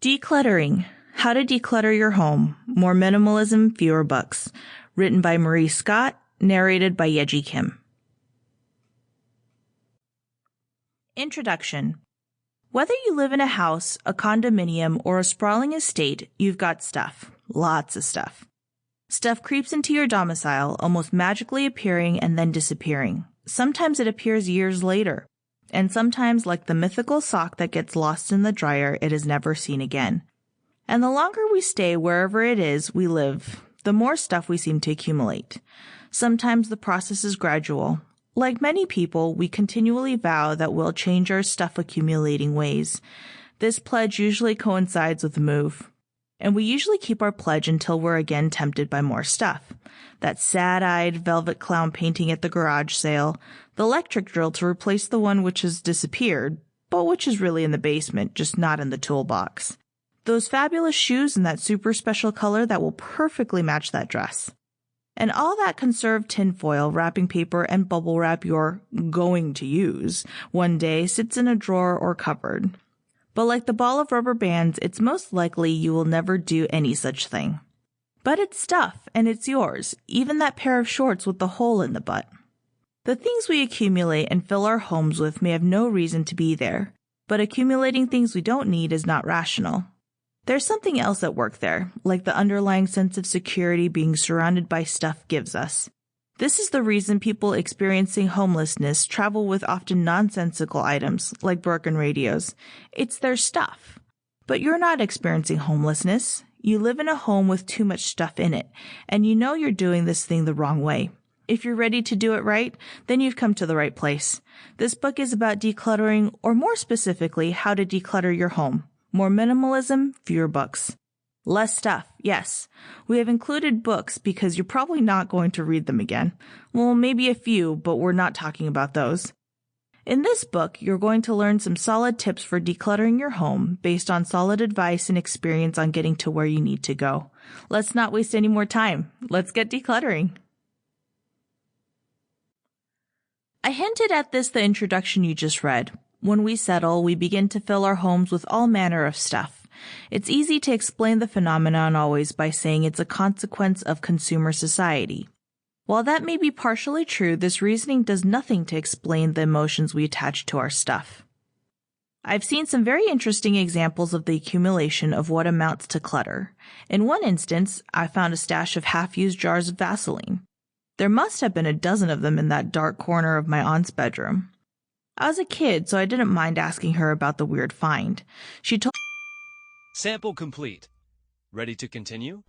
Decluttering. How to Declutter Your Home. More Minimalism, Fewer Books. Written by Marie Scott. Narrated by Yeji Kim. Introduction. Whether you live in a house, a condominium, or a sprawling estate, you've got stuff. Lots of stuff. Stuff creeps into your domicile, almost magically appearing and then disappearing. Sometimes it appears years later. And sometimes, like the mythical sock that gets lost in the dryer, it is never seen again. And the longer we stay wherever it is we live, the more stuff we seem to accumulate. Sometimes the process is gradual. Like many people, we continually vow that we'll change our stuff accumulating ways. This pledge usually coincides with the move. And we usually keep our pledge until we're again tempted by more stuff. That sad-eyed velvet clown painting at the garage sale, the electric drill to replace the one which has disappeared, but which is really in the basement, just not in the toolbox. Those fabulous shoes in that super special color that will perfectly match that dress. And all that conserved tinfoil, wrapping paper, and bubble wrap you're going to use one day sits in a drawer or cupboard. But like the ball of rubber bands, it's most likely you will never do any such thing. But it's stuff, and it's yours, even that pair of shorts with the hole in the butt. The things we accumulate and fill our homes with may have no reason to be there, but accumulating things we don't need is not rational. There's something else at work there, like the underlying sense of security being surrounded by stuff gives us. This is the reason people experiencing homelessness travel with often nonsensical items, like broken radios. It's their stuff. But you're not experiencing homelessness. You live in a home with too much stuff in it, and you know you're doing this thing the wrong way. If you're ready to do it right, then you've come to the right place. This book is about decluttering, or more specifically, how to declutter your home. More minimalism, fewer books. Less stuff, yes. We have included books because you're probably not going to read them again. Well, maybe a few, but we're not talking about those. In this book, you're going to learn some solid tips for decluttering your home based on solid advice and experience on getting to where you need to go. Let's not waste any more time. Let's get decluttering. I hinted at this the introduction you just read. When we settle, we begin to fill our homes with all manner of stuff. It's easy to explain the phenomenon always by saying it's a consequence of consumer society. While that may be partially true, this reasoning does nothing to explain the emotions we attach to our stuff. I've seen some very interesting examples of the accumulation of what amounts to clutter. In one instance, I found a stash of half-used jars of Vaseline. There must have been a dozen of them in that dark corner of my aunt's bedroom. I was a kid, so I didn't mind asking her about the weird find. She told Sample complete. Ready to continue?